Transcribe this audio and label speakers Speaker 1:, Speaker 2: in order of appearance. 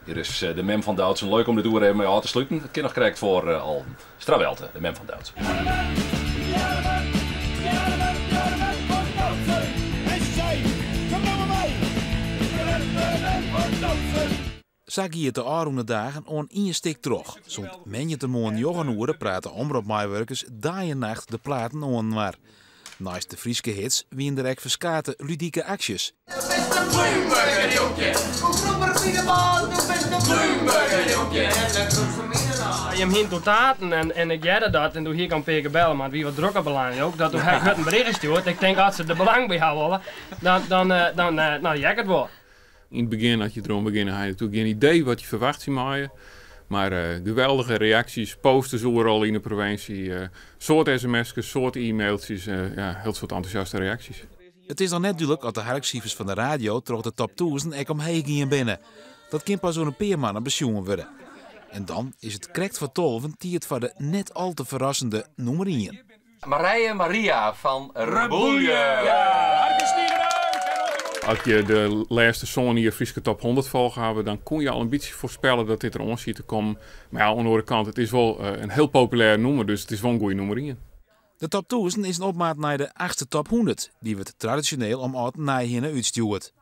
Speaker 1: Hier is de Mem van Doutsen. Leuk om dit uur even mee aan te sluiten. Het kind nog krijgt voor al Strawelte, de Mem van Doutsen.
Speaker 2: Zag je het de aanroende dagen on in stik terug. Zo'n menjetemoorn joggenuren praten omroepmijwerkers dag en nacht de platen on maar. Naast de Frieske hits wien er ook verskate ludieke acties.
Speaker 3: Je hem heen tot taten en ik jij dat en toen hier kan Peter bellen, maar wie wat drukker belangrijk ook. Dat toen heb ik een bericht gestuurd. Ik denk als ze er belang bij houden, dan jij het wel.
Speaker 4: In het begin, als je erom begint, had je natuurlijk geen idee wat je verwacht van je. Maar geweldige reacties, posters overal in de provincie, soort sms'jes, soort e-mailtjes, heel soort enthousiaste reacties.
Speaker 2: Het is dan net duidelijk dat de harkcijfers van de radio toch de top 1000 ook omheen gingen binnen. Dat kan pas zo'n peermannen besjongen worden. En dan is het correct voor 12 tiert voor de net al te verrassende nummer 1.
Speaker 5: Marije Maria van Reboelje.
Speaker 4: Als je de laatste song hier Frieske top 100 volgehouden, dan kon je al een beetje voorspellen dat dit er ons ziet te komen. Maar ja, aan de andere kant, het is wel een heel populair nummer, dus het is wel een goede nummer 1.
Speaker 2: De top 1000 is een opmaat naar de 8e top 100, die wordt traditioneel om oud naaihinnen uitstuurt.